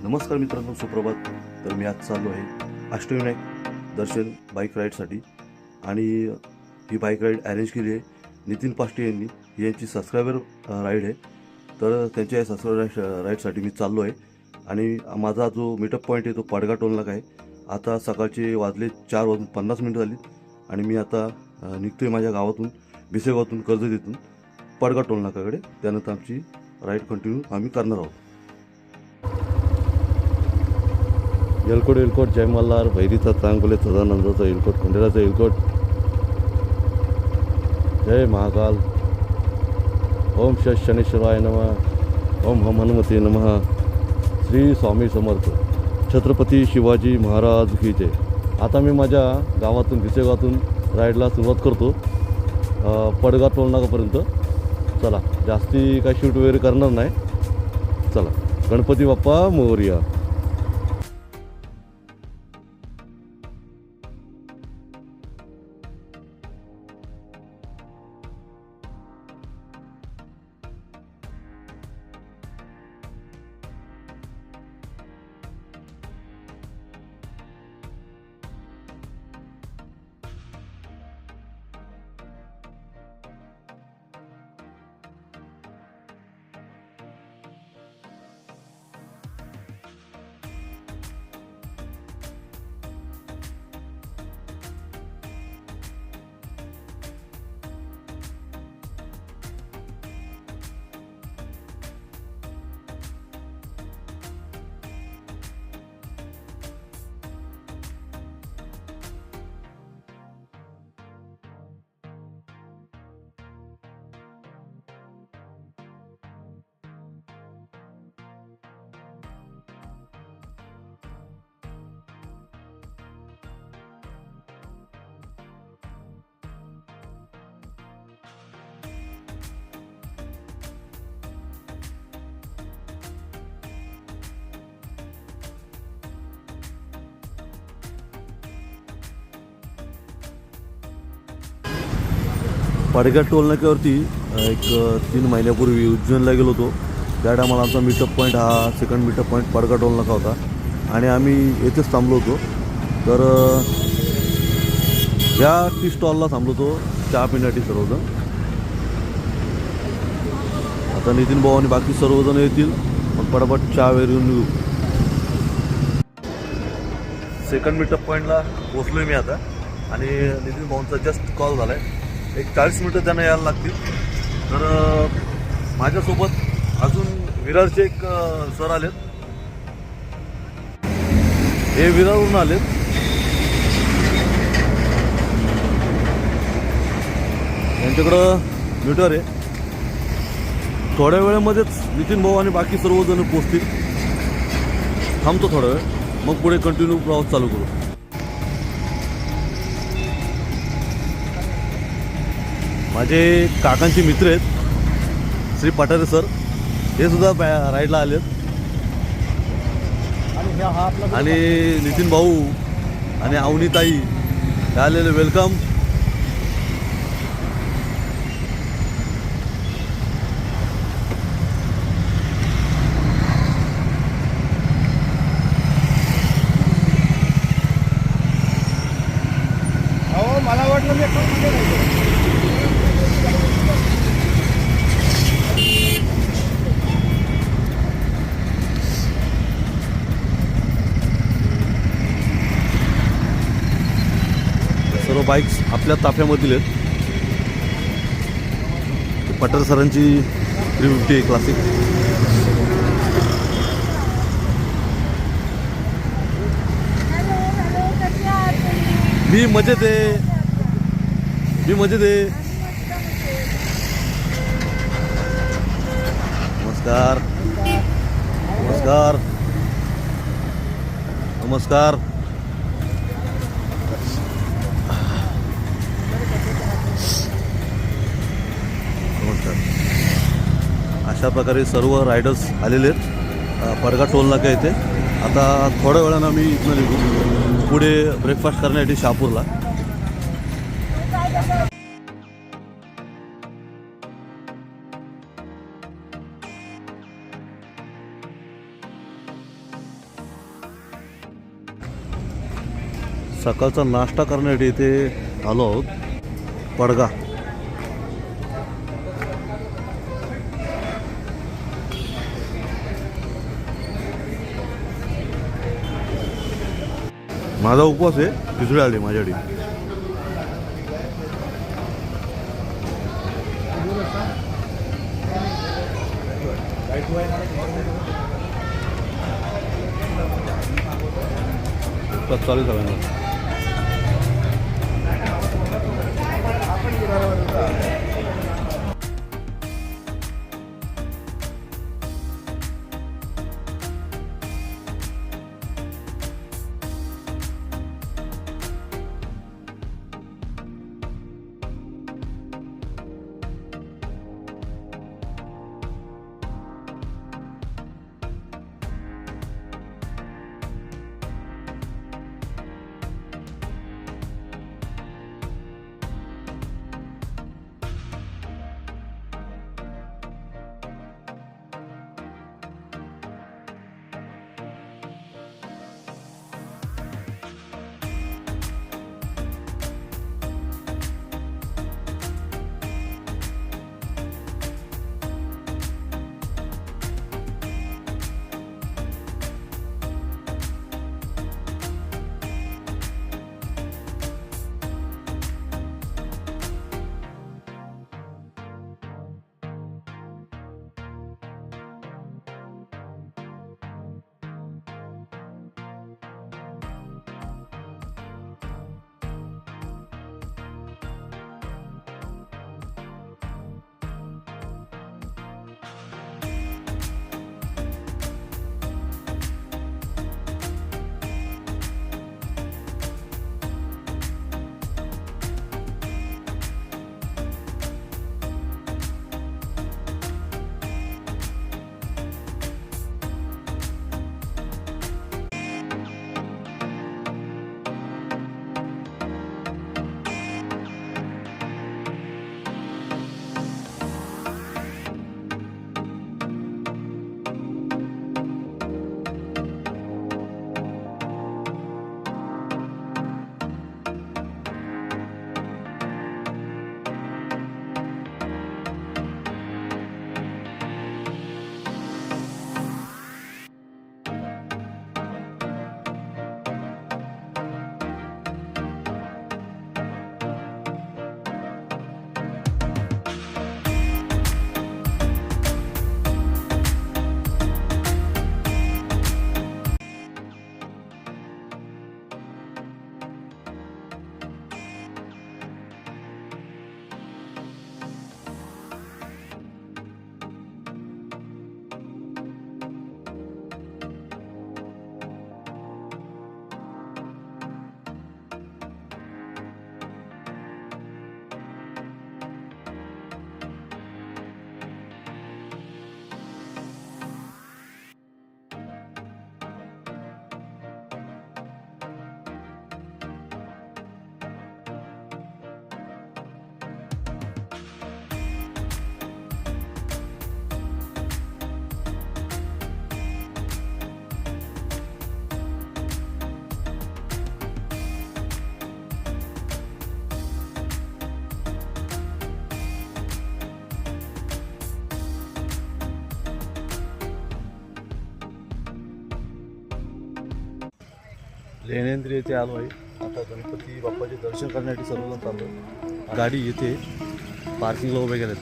नमस्कार मित्रांनो, सुप्रभात. तर मी आज चाललो आहे अष्टविनायक दर्शन बाईक राईडसाठी आणि ही बाईक राईड अरेंज केली आहे नितीन पाष्टे यांनी. ही यांची सबस्क्रायबर राईड आहे. तर त्यांच्या या सबस्क्रायबर राईडसाठी मी चाललो आहे आणि माझा जो मीटअप पॉईंट आहे तो पाडगा टोल नाका आहे. आता सकाळचे वाजले 4:50 झाली आणि मी आता निघतो आहे माझ्या गावातून, भिसेगावातून, कर्जतीतून पाडगा टोल नाकाकडे. त्यानंतर आमची राईड कंटिन्यू आम्ही करणार आहोत. एलकोट जय मल्हार, भैरीचा चांगले, सदानंदाचा एलकोट, खंडेराचा एलकोट, जय महाकाल, ओम शनेश्वराय नमः, ओम हम हनुमते नमः, श्री स्वामी समर्थ, छत्रपती शिवाजी महाराज की जय. आता मी माझ्या गावातून, भिसेगावातून राईडला सुरुवात करतो पडगा टोल नाकापर्यंत. चला, जास्ती काय शूट वगैरे करणार नाही. चला, गणपती बाप्पा मोरया. पाडगा टोल नाक्यावरती एक 3 महिन्यापूर्वी उज्जैनला गेलो होतो. त्या टायमाला आमचा मीटअप पॉईंट हा सेकंड मीटअप पॉईंट पाडगा टोल नाका होता आणि आम्ही येथेच थांबलो होतो. तर या टी स्टॉलला थांबलो होतो चहा पिण्यासाठी सर्वजण. आता नितीन भाऊ आणि बाकी सर्वजण येतील, मग पटापट चहा वगैरे घेऊन निघू. सेकंड मीटअप पॉईंटला पोचलो मी आता आणि नितीन भाऊंचा जस्ट कॉल झाला आहे. एक 40 मिनिटं त्यांना यायला लागतील. तर माझ्यासोबत अजून विरारचे एक सर आलेत. हे विरारवरून आलेत. त्यांच्याकडं मीटर आहे. थोड्या वेळेमध्येच नितीन भाऊ आणि बाकी सर्वजण पोचतील. थांबतो थोडा वेळ, मग पुढे कंटिन्यू प्रवास चालू करू. माझे काकांचे मित्र आहेत श्री पठारे सर, हे सुद्धा राईडला आलेत. आणि नितीन भाऊ आणि अवनीताई हे आलेले. वेलकम. मला वाटलं सर्व बाईक्स आपल्या ताफ्यामधील आहेत. पठारे सरांची 350 क्लासिक. मी मजेत आहे. नमस्कार नमस्कार नमस्कार. अशा प्रकारे सर्व रायडर्स आलेले आहेत पडगा टोल नाका येथे. आता थोड्या वेळानं आम्ही इथनं निघू पुढे ब्रेकफास्ट करण्यासाठी शहापूरला. सकाळचा नाश्ता करण्यासाठी इथे आलो आहोत पडगा. माझा उपवास आहे, खिचडी आली माझ्यासाठी. चालू सगळ्यांना. लेणेंद्र येथे आलो आहे. आता गणपती बाप्पाचे दर्शन करण्यासाठी सर्वजण चाललो. गाडी येथे पार्किंगला उभे केल्यात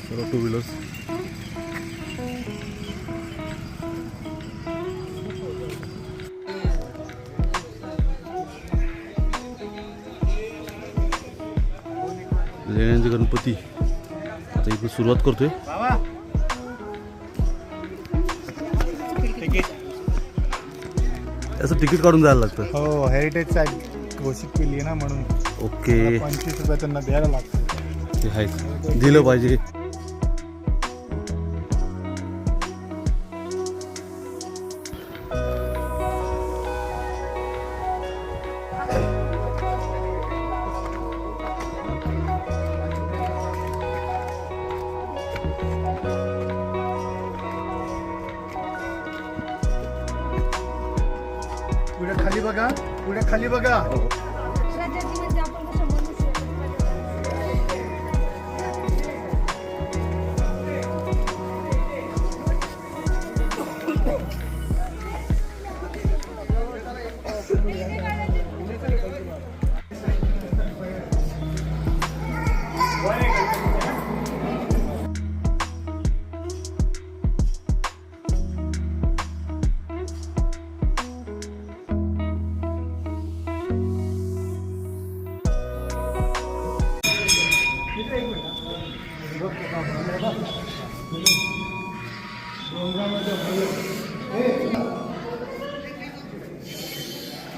सर्व टू व्हीलर्स. लेण्यांचे गणपती आता इथे सुरुवात करतोय. त्याचं तिकीट काढून जायला लागतं. हो, हेरिटेज साईट घोषित केली आहे ना म्हणून. ओके, 25 रुपये त्यांना द्यायला लागतं. ते आहे, दिलं पाहिजे. पुढे खाली बघा. पुढे खाली बघा. राजाची म्हणजे आपण कसं म्हणू शकतो.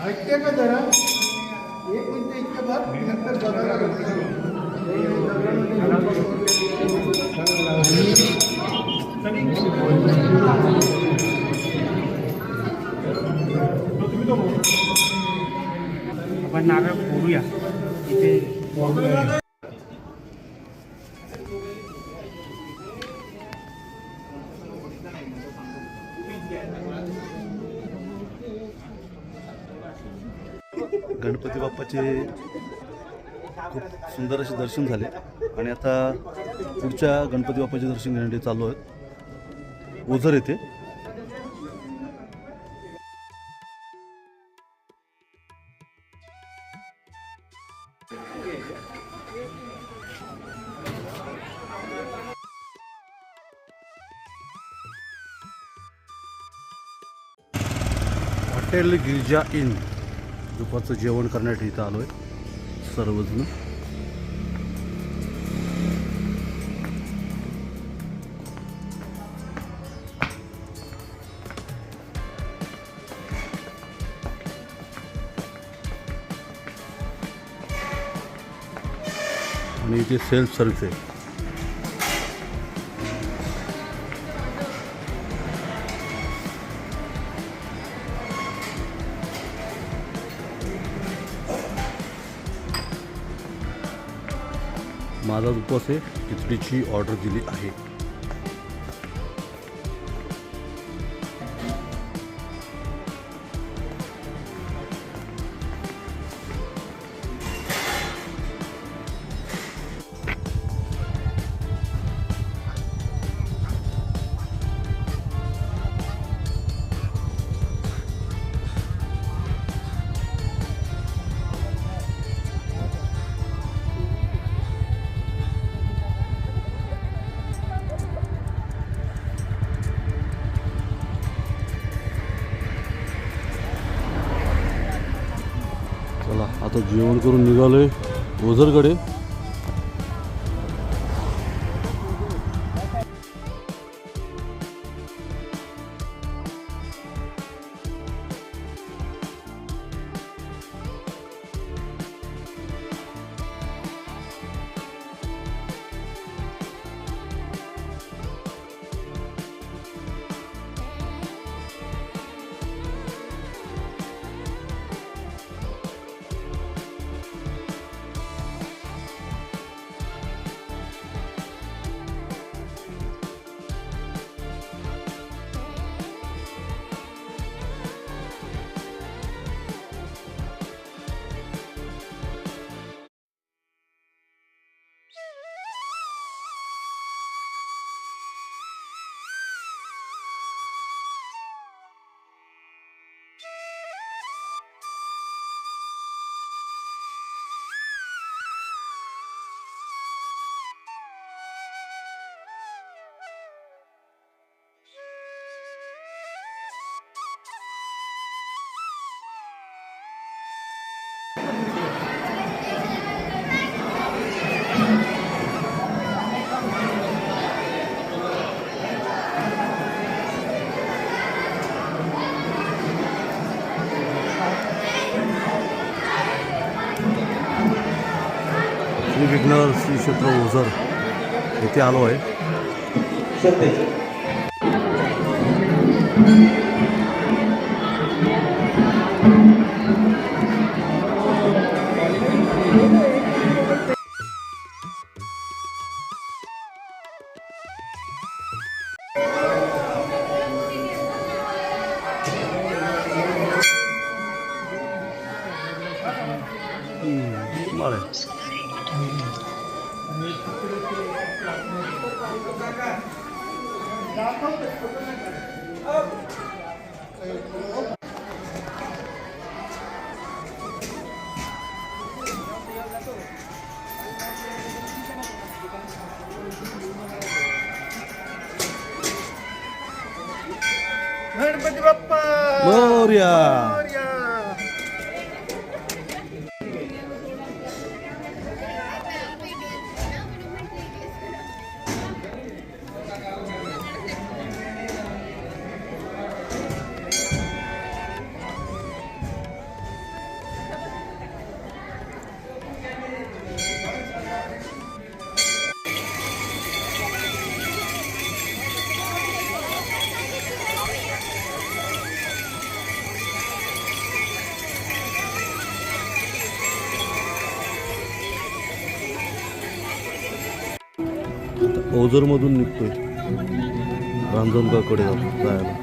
ऐकते का जरा एक मिनिट इतकं बघ नंतर बघायला आपण नारळ फोडूया इथे. गणपती बाप्पाचे खूप सुंदर असे दर्शन झाले आणि आता पुढच्या गणपती बाप्पाचे दर्शन घेण्यासाठी चालू आहेत ओझर येथे. हॉटेल गिरिजा इन दुपारचं जेवण करण्यासाठी इथं आलो आहे सर्वजण. आणि इथे सेल्फ सर्व्हिस आहे. माझा उपवास आहे, खिचडीची ऑर्डर दिली आहे. चला आता जेवण करून निघालोय ओझरकडे. श्री विघ्नर श्री क्षेत्र ओझर येथे आलो आहे. कमाल आहे. गणपती बाप्पा मोरया. मोरया. ओझरमधून निघतोय रांजणगावकडे जायला.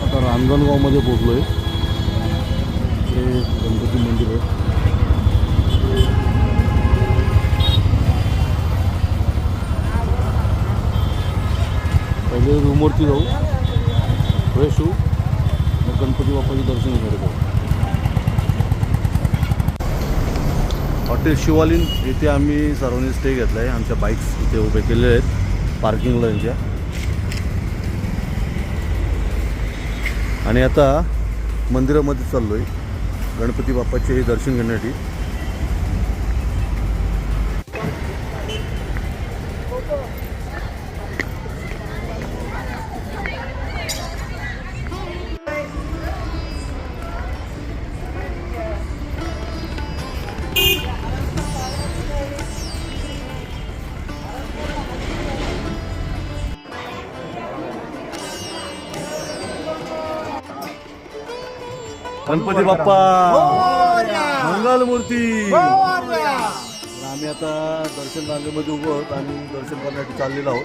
आता रांजणगावमध्ये पोचलोय. हे गणपती मंदिर आहे. पहिले रूमवरती जाऊ, फ्रेश होऊ, मग गणपती बाप्पाचे दर्शन घ्यायला जाऊ. हॉटेल शिवालीन इथे आम्ही सर्वांनी स्टे घेतला आहे. आमच्या बाईक्स इथे उभे केलेले आहेत पार्किंगला यांच्या. आणि आता मंदिरामध्ये चाललो आहे गणपती बाप्पाचे दर्शन घेण्यासाठी. गणपती बाप्पा मंगलमूर्ती. तर आम्ही आता दर्शन रांगेमध्ये उभं आहोत आणि दर्शन करण्यासाठी चाललेलो आहोत.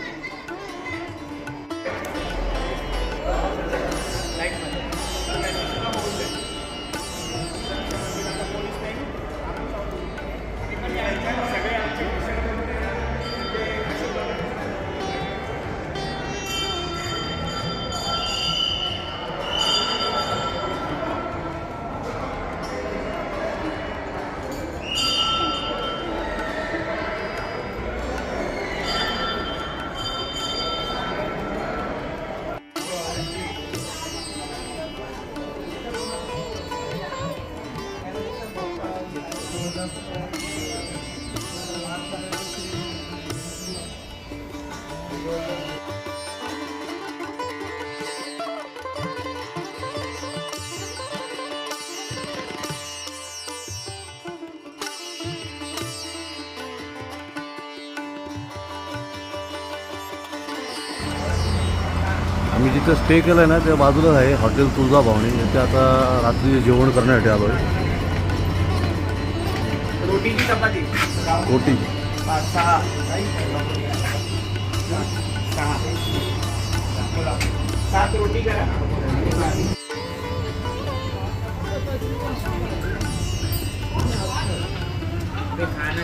आम्ही जिथे स्टे केलं आहे ना त्या बाजूलाच आहे हॉटेल तुळजाभवानी. इथे आता रात्री जेवण करण्यासाठी आलो आहे. रोटीची चपाती रोटी 7 रोटी करा. ते खाना